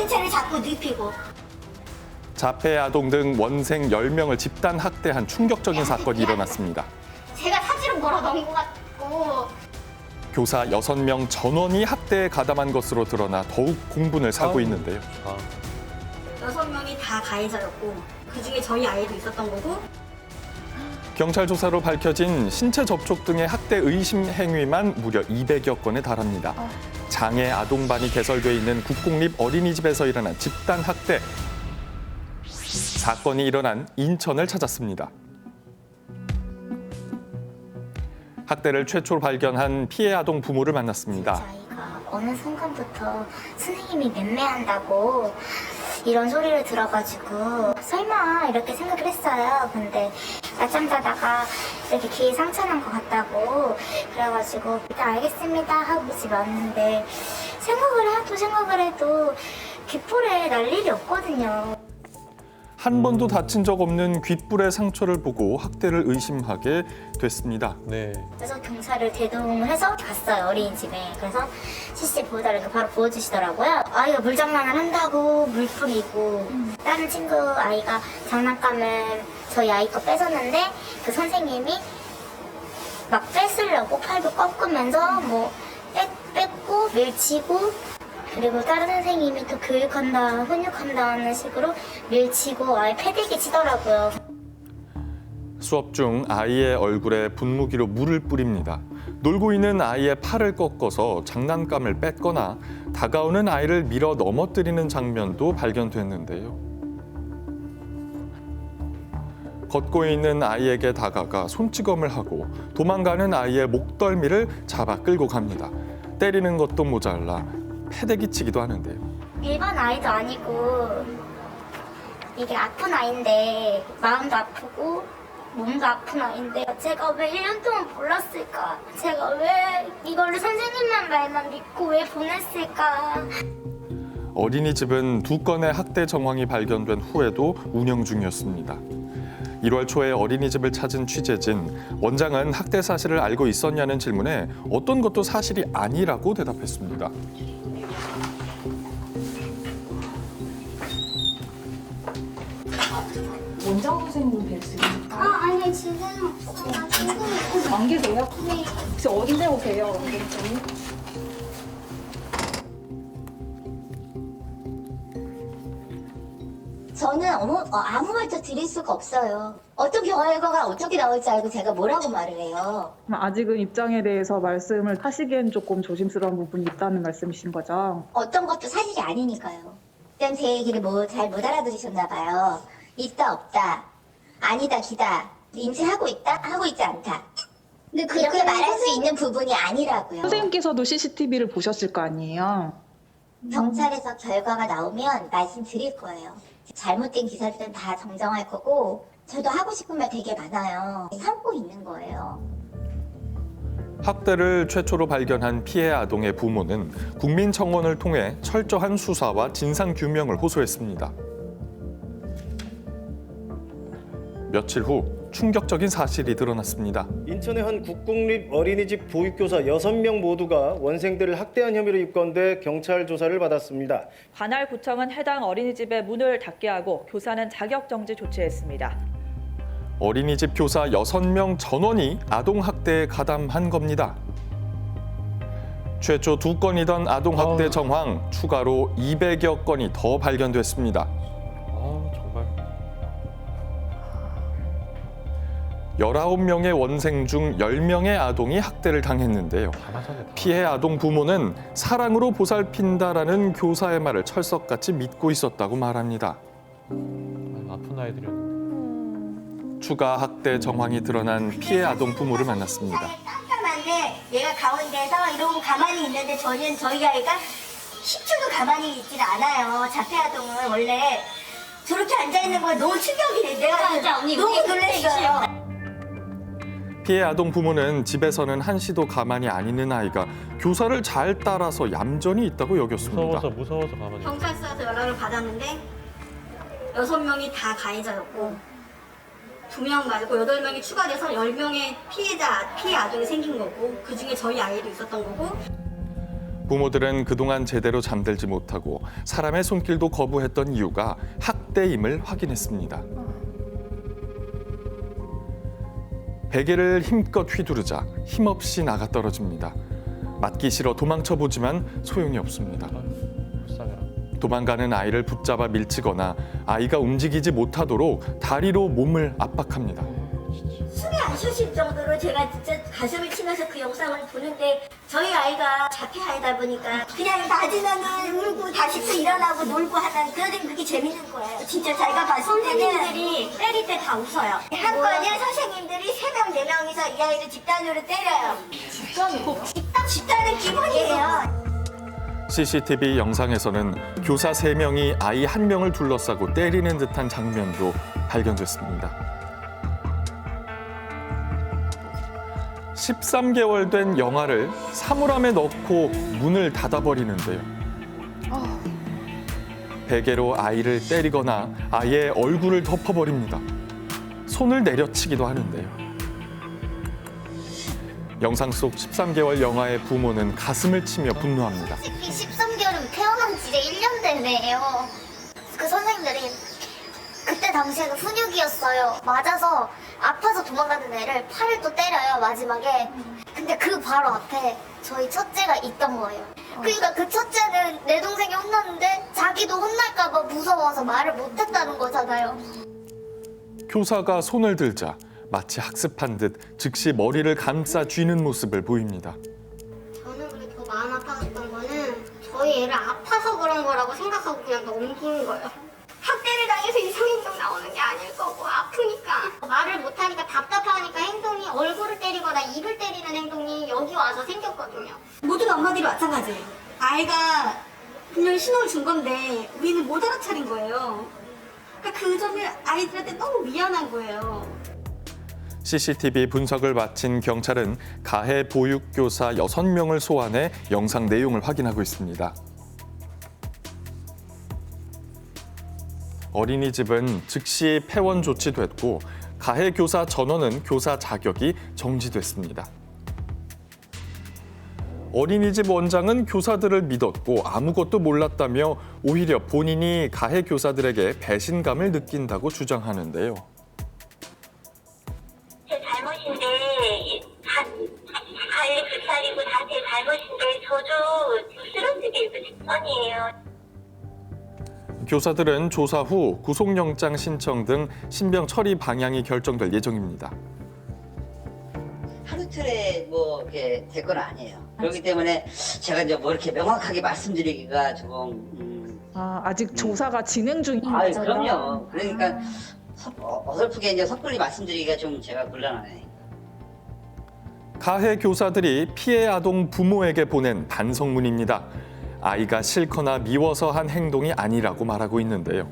신체를 자꾸 눕히고. 자폐 아동 등 원생 10명을 집단 학대한 충격적인 사건이 일어났습니다. 제가 사실은 뭐라 넣은 것 같고. 교사 6명 전원이 학대에 가담한 것으로 드러나 더욱 공분을 사고 있는데요. 6명이 다 가해자였고 그중에 저희 아이도 있었던 거고. 경찰 조사로 밝혀진 신체 접촉 등의 학대 의심 행위만 무려 200여 건에 달합니다. 장애 아동반이 개설돼 있는 국공립 어린이집에서 일어난 집단 학대. 사건이 일어난 인천을 찾았습니다. 학대를 최초로 발견한 피해 아동 부모를 만났습니다. 아이가 어느 순간부터 선생님이 맴매한다고 이런 소리를 들어가지고 설마 이렇게 생각을 했어요. 근데 낮잠 자다가 이렇게 귀에 상처난 것 같다고 그래가지고 일단 알겠습니다 하고 집에 왔는데 생각을 해도 귓볼에 날 일이 없거든요. 한 번도 다친 적 없는 귓불의 상처를 보고 학대를 의심하게 됐습니다. 네. 그래서 경찰을 대동을 해서 갔어요, 어린이집에. 그래서 CCTV 보여달라고 바로 보여주시더라고요. 아이가 물장난을 한다고 물 뿌리고 다른 친구 아이가 장난감을 저희 아이 거 뺏었는데 그 선생님이 막 뺏으려고 팔도 꺾으면서 뭐 뺏고 밀치고 그리고 다른 선생님이 또 교육한다, 훈육한다 하는 식으로 밀치고 아예 패대기 치더라고요. 수업 중 아이의 얼굴에 분무기로 물을 뿌립니다. 놀고 있는 아이의 팔을 꺾어서 장난감을 뺏거나 다가오는 아이를 밀어 넘어뜨리는 장면도 발견됐는데요. 걷고 있는 아이에게 다가가 손찌검을 하고 도망가는 아이의 목덜미를 잡아 끌고 갑니다. 때리는 것도 모자라 패대기 치기도 하는데요. 일반 아이도 아니고 이게 아픈 아이인데 마음도 아프고 몸도 아픈 아이인데 제가 왜 1년 동안 몰랐을까? 제가 왜 이거를 선생님만 말만 믿고 왜 보냈을까? 어린이집은 2건의 학대 정황이 발견된 후에도 운영 중이었습니다. 1월 초에 어린이집을 찾은 취재진, 원장은 학대 사실을 알고 있었냐는 질문에 어떤 것도 사실이 아니라고 대답했습니다. 원장 선생님 뵀으니까 아니 지금 없어가지고. 안 계세요? 네. 혹시 어딘데 오세요, 원장님? 저는 아무 말도 드릴 수가 없어요. 어떤 결과가 어떻게 나올지 알고 제가 뭐라고 말을 해요. 아직은 입장에 대해서 말씀을 하시기엔 조금 조심스러운 부분이 있다는 말씀이신 거죠? 어떤 것도 사실이 아니니까요. 일단 제 얘기를 잘 못 알아들으셨나 봐요. 있다 없다, 아니다 기다, 인지하고 있다, 하고 있지 않다. 근데 그렇게 말할 수 있는 부분이 아니라고요. 선생님께서도 CCTV를 보셨을 거 아니에요? 경찰에서 결과가 나오면 말씀드릴 거예요. 잘못된 기사들은 다 정정할 거고 저도 하고 싶은 말 되게 많아요. 참고 있는 거예요. 학대를 최초로 발견한 피해 아동의 부모는 국민청원을 통해 철저한 수사와 진상규명을 호소했습니다. 며칠 후 충격적인 사실이 드러났습니다. 인천의 한 국공립 어린이집 보육교사 6명 모두가 원생들을 학대한 혐의로 입건돼 경찰 조사를 받았습니다. 관할 구청은 해당 어린이집의 문을 닫게 하고 교사는 자격정지 조치했습니다. 어린이집 교사 6명 전원이 아동학대에 가담한 겁니다. 최초 2건이던 아동학대 정황, 추가로 200여 건이 더 발견됐습니다. 정말. 19명의 원생 중 10명의 아동이 학대를 당했는데요. 피해 아동 부모는 사랑으로 보살핀다라는 교사의 말을 철석같이 믿고 있었다고 말합니다. 아픈 아이들이었는데. 추가 학대 정황이 드러난 피해 아동 부모를 만났습니다. 깜깜한데 얘가 가운데서 이러고 가만히 있는데 저희 아이가 10초도 가만히 있질 않아요. 자폐 아동은 원래 저렇게 앉아있는 거 너무 충격이네. 내가 진짜 언니 너무 놀랐어요. 피해 아동 부모는 집에서는 한시도 가만히 안 있는 아이가 교사를 잘 따라서 얌전히 있다고 여겼습니다. 무서워서 가만히. 경찰서에서 연락을 받았는데 6명이 다 가해자였고 2명 말고 8명이 추가돼서 10명의 피해 아동이 생긴 거고 그중에 저희 아이도 있었던 거고. 부모들은 그동안 제대로 잠들지 못하고 사람의 손길도 거부했던 이유가 학대임을 확인했습니다. 베개를 힘껏 휘두르자 힘없이 나가 떨어집니다. 맞기 싫어 도망쳐보지만 소용이 없습니다. 불쌍해라. 도망가는 아이를 붙잡아 밀치거나 아이가 움직이지 못하도록 다리로 몸을 압박합니다. 숨이 안 쉬실 정도로 제가 진짜 가슴을 치면서 그 영상을 보는데 저희 아이가 자폐 아이다 보니까 그냥 낮이면은 울고 다시 또 일어나고 놀고 하는 그러더니 그게 재밌는 거예요. 진짜 자기가 봤을 때는 선생님들이 때릴 때 다 웃어요. 학교에 선생님들이 3명, 4명이서 이 아이를 집단으로 때려요. 집단은 기본이에요. CCTV 영상에서는 교사 3명이 아이 1명을 둘러싸고 때리는 듯한 장면도 발견됐습니다. 13개월 된 영아를 사물함에 넣고 문을 닫아버리는데요. 베개로 아이를 때리거나 아이의 얼굴을 덮어버립니다. 손을 내려치기도 하는데요. 영상 속 13개월 영아의 부모는 가슴을 치며 분노합니다. 솔직히 13개월은 태어난 지 이제 1년 되네요. 그 선생님들이 그때 당시에는 훈육이었어요. 맞아서 아파서 도망가는 애를 팔을 또 때려요, 마지막에. 근데 그 바로 앞에 저희 첫째가 있던 거예요. 그러니까 그 첫째는 내 동생이 혼났는데 자기도 혼날까 봐 무서워서 말을 못했다는 거잖아요. 교사가 손을 들자 마치 학습한 듯 즉시 머리를 감싸 쥐는 모습을 보입니다. 저는 그래 더 마음 아팠던 거는 저희 애를 아파서 그런 거라고 생각하고 그냥 넘긴 거예요. 학대를 당해서 이상행동 나오는 게 아닐 거고 아프니까 말을 못하니까 답답하니까 행동이 얼굴을 때리거나 입을 때리는 행동이 여기 와서 생겼거든요. 모든 엄마들이 마찬가지예요. 아이가 분명히 신호를 준 건데 우리는 못 알아차린 거예요. 그러니까 그 점이 아이들한테 너무 미안한 거예요. CCTV 분석을 마친 경찰은 가해 보육교사 6명을 소환해 영상 내용을 확인하고 있습니다. 어린이집은 즉시 폐원 조치됐고 가해 교사 전원은 교사 자격이 정지됐습니다. 어린이집 원장은 교사들을 믿었고 아무것도 몰랐다며 오히려 본인이 가해 교사들에게 배신감을 느낀다고 주장하는데요. 제 잘못인데 관리 불찰이고 다 제 잘못인데 저도 쓰러지기 직전이에요. 교사들은 조사 후 구속영장 신청 등 신병 처리 방향이 결정될 예정입니다. 하루 이틀에 뭐 이렇게 될 건 아니에요. 그렇기 때문에 제가 이제 뭐 이렇게 명확하게 말씀드리기가 조금 아직 조사가 진행 중인 아유 거죠? 그럼요. 그러니까 어설프게 이제 섣불리 말씀드리기가 좀 제가 곤란하네. 가해 교사들이 피해 아동 부모에게 보낸 반성문입니다. 아이가 싫거나 미워서 한 행동이 아니라고 말하고 있는데요.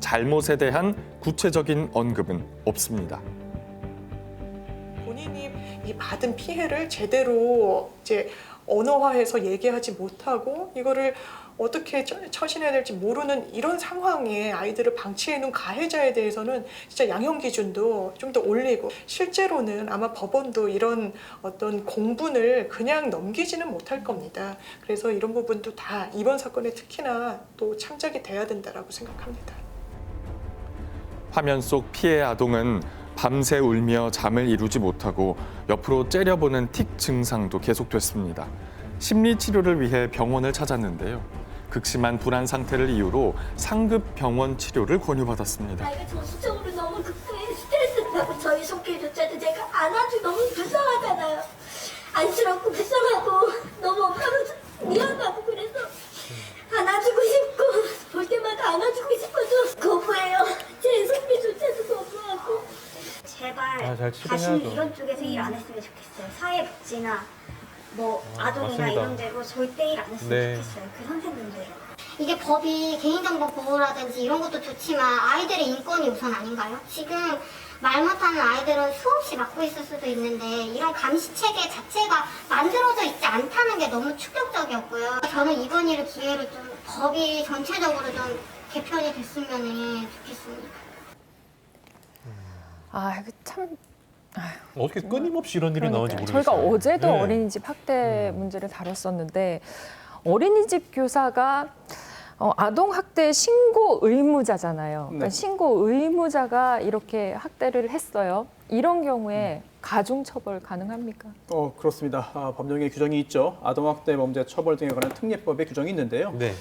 잘못에 대한 구체적인 언급은 없습니다. 본인이 이 받은 피해를 제대로 이제 언어화해서 얘기하지 못하고 이거를 어떻게 처신해야 될지 모르는 이런 상황에 아이들을 방치해 놓은 가해자에 대해서는 진짜 양형 기준도 좀 더 올리고 실제로는 아마 법원도 이런 어떤 공분을 그냥 넘기지는 못할 겁니다. 그래서 이런 부분도 다 이번 사건에 특히나 또 참작이 돼야 된다라고 생각합니다. 화면 속 피해 아동은 밤새 울며 잠을 이루지 못하고 옆으로 째려보는 틱 증상도 계속됐습니다. 심리 치료를 위해 병원을 찾았는데요. 극심한 불안 상태를 이유로 상급 병원 치료를 권유받았습니다. 아이가 정신적으로 너무 극도의 스트레스를 받고 저희 손길조차도 제가 안아주기 너무 불쌍하잖아요. 안쓰럽고 불쌍하고 너무 엄마로 미안하고 그래서 안아주고 싶고 볼 때마다 안아주고 싶어도 거부해요. 제 손길조차도 거부하고. 제발 잘 다시는 치료해야죠. 이런 쪽에서 일 안 했으면 좋겠어요. 사회복지나 뭐 아동이나 맞습니다. 이런 데로 절대 일 안 했으면 네. 좋겠어요. 그 선생님들. 이게 법이 개인정보 보호라든지 이런 것도 좋지만 아이들의 인권이 우선 아닌가요? 지금 말 못하는 아이들은 수없이 맡고 있을 수도 있는데 이런 감시 체계 자체가 만들어져 있지 않다는 게 너무 충격적이었고요. 저는 이번 일을 기회로 좀 법이 전체적으로 좀 개편이 됐으면 좋겠습니다. 참 어떻게 끊임없이 이런 일이 나오는지 그러니까요. 모르겠어요. 저희가 어제도 네. 어린이집 학대 문제를 다뤘었는데 어린이집 교사가 아동학대 신고 의무자잖아요. 그러니까 네. 신고 의무자가 이렇게 학대를 했어요. 이런 경우에 가중처벌 가능합니까? 그렇습니다. 법령에 규정이 있죠. 아동학대 범죄 처벌 등에 관한 특례법에 규정이 있는데요. 네.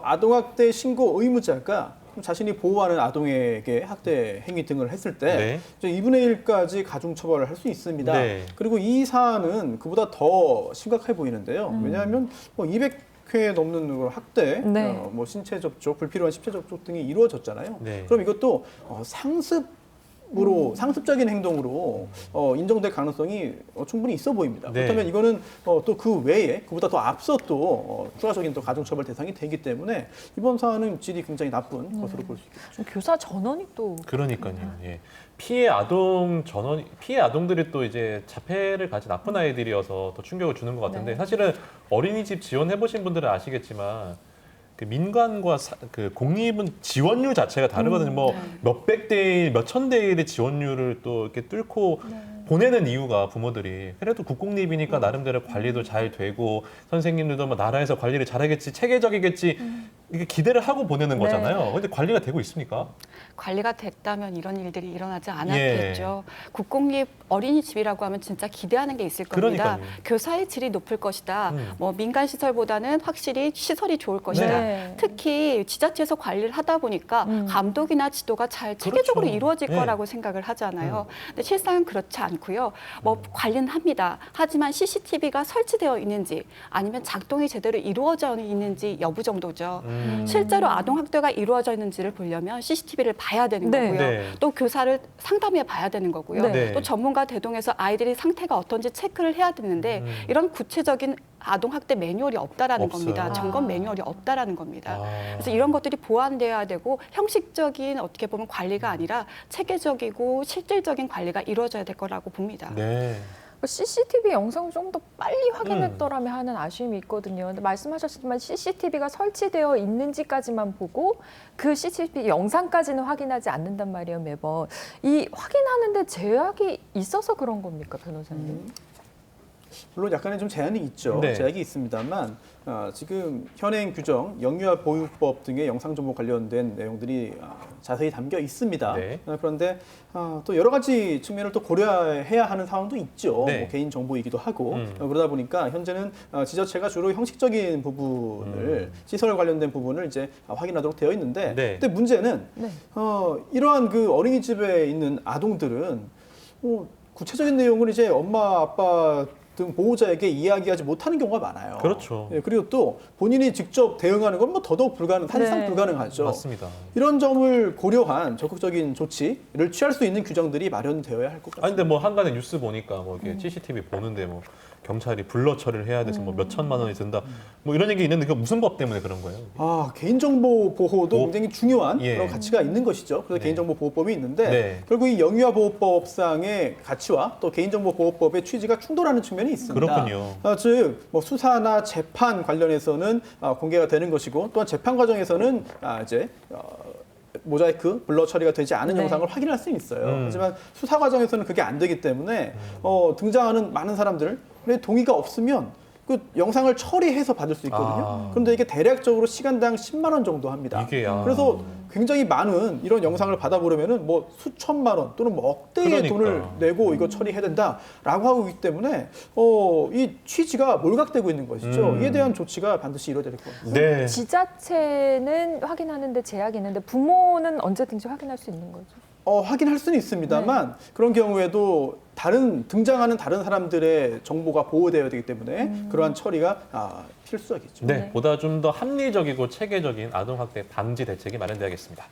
아동학대 신고 의무자가 자신이 보호하는 아동에게 학대 행위 등을 했을 때 네. 2분의 1까지 가중처벌을 할 수 있습니다. 네. 그리고 이 사안은 그보다 더 심각해 보이는데요. 왜냐하면 200회 넘는 학대, 네. 뭐 신체 접촉, 불필요한 신체 접촉 등이 이루어졌잖아요. 네. 그럼 이것도 상습적인 행동으로 인정될 가능성이 충분히 있어 보입니다. 네. 그렇다면 이거는 또 그 외에 그보다 더 앞서 또 추가적인 또 가중처벌 대상이 되기 때문에 이번 사안은 질이 굉장히 나쁜 것으로 볼 수 있겠죠. 교사 전원이 또 그러니까요. 예. 피해 아동들이 또 이제 자폐를 가진 나쁜 아이들이어서 더 충격을 주는 것 같은데 네. 사실은 어린이집 지원해 보신 분들은 아시겠지만 그 민간과 그 공립은 지원율 자체가 다르거든요. 뭐 몇백 대 1, 몇천 대 1의 지원율을 또 이렇게 뚫고 보내는 이유가 부모들이 그래도 국공립이니까 나름대로 관리도 잘 되고 선생님들도 뭐 나라에서 관리를 잘하겠지, 체계적이겠지 이게 기대를 하고 보내는 거잖아요. 근데 관리가 되고 있습니까? 관리가 됐다면 이런 일들이 일어나지 않았겠죠. 국공립 어린이집이라고 하면 진짜 기대하는 게 있을 겁니다. 그러니까요. 교사의 질이 높을 것이다. 뭐 민간 시설보다는 확실히 시설이 좋을 것이다. 네. 특히 지자체에서 관리를 하다 보니까 감독이나 지도가 잘 체계적으로 그렇죠. 이루어질 네. 거라고 생각을 하잖아요. 근데 실상은 그렇지 않고요. 뭐 관리는 합니다. 하지만 CCTV가 설치되어 있는지 아니면 작동이 제대로 이루어져 있는지 여부 정도죠. 실제로 아동학대가 이루어져 있는지를 보려면 CCTV를 봐야 되는 네. 거고요. 네. 또 교사를 상담해 봐야 되는 거고요. 네. 또 전문가 대동해서 아이들의 상태가 어떤지 체크를 해야 되는데 이런 구체적인 아동학대 매뉴얼이 없다라는 없어요. 겁니다. 아. 점검 매뉴얼이 없다라는 겁니다. 아. 그래서 이런 것들이 보완돼야 되고 형식적인 어떻게 보면 관리가 아니라 체계적이고 실질적인 관리가 이루어져야 될 거라고 봅니다. 네. CCTV 영상을 좀 더 빨리 확인했더라면 하는 아쉬움이 있거든요. 근데 말씀하셨지만 CCTV가 설치되어 있는지까지만 보고 그 CCTV 영상까지는 확인하지 않는단 말이에요, 매번. 이 확인하는데 제약이 있어서 그런 겁니까, 변호사님? 물론 약간의 좀 제한이 있죠. 네. 제약이 있습니다만 지금 현행 규정, 영유아 보육법 등의 영상 정보 관련된 내용들이 자세히 담겨 있습니다. 네. 그런데 또 여러 가지 측면을 또 고려해야 하는 상황도 있죠. 네. 뭐 개인 정보이기도 하고 그러다 보니까 현재는 지자체가 주로 형식적인 부분을 시설 관련된 부분을 이제 확인하도록 되어 있는데, 네. 근데 문제는 네. 이러한 그 어린이집에 있는 아동들은 구체적인 내용을 이제 엄마 아빠 등 보호자에게 이야기하지 못하는 경우가 많아요. 그렇죠. 예, 그리고 또 본인이 직접 대응하는 건 뭐 더더욱 사실상 네. 불가능하죠. 맞습니다. 이런 점을 고려한 적극적인 조치를 취할 수 있는 규정들이 마련되어야 할 것 같습니다. 아니 근데 뭐 한간에 뉴스 보니까 뭐 이렇게 CCTV 보는데 뭐 경찰이 불러 처리를 해야 돼서 뭐 몇 천만 원이 든다. 뭐 이런 얘기 있는데 그 무슨 법 때문에 그런 거예요? 개인정보 보호도 뭐, 굉장히 중요한 예. 그런 가치가 있는 것이죠. 그래서 네. 개인정보 보호법이 있는데 네. 결국 이 영유아보호법상의 가치와 또 개인정보 보호법의 취지가 충돌하는 측면이 있습니다. 그렇군요. 즉 뭐 수사나 재판 관련해서는 공개가 되는 것이고 또한 재판 과정에서는 이제 모자이크, 블러 처리가 되지 않은 네. 영상을 확인할 수는 있어요. 하지만 수사 과정에서는 그게 안 되기 때문에 등장하는 많은 사람들의 동의가 없으면 그 영상을 처리해서 받을 수 있거든요. 그런데 이게 대략적으로 시간당 10만 원 정도 합니다. 이게 그래서 굉장히 많은 이런 영상을 받아보려면은 뭐 수천만 원 또는 뭐 억대의 그러니까. 돈을 내고 이거 처리해야 된다라고 하고 있기 때문에 이 취지가 몰각되고 있는 것이죠. 이에 대한 조치가 반드시 이루어져야 될 것 같습니다. 네. 지자체는 확인하는데 제약이 있는데 부모는 언제든지 확인할 수 있는 거죠. 확인할 수는 있습니다만 그런 경우에도 등장하는 다른 사람들의 정보가 보호되어야 되기 때문에 그러한 처리가 필수적이죠. 네, 보다 좀 더 합리적이고 체계적인 아동학대 방지 대책이 마련돼야겠습니다.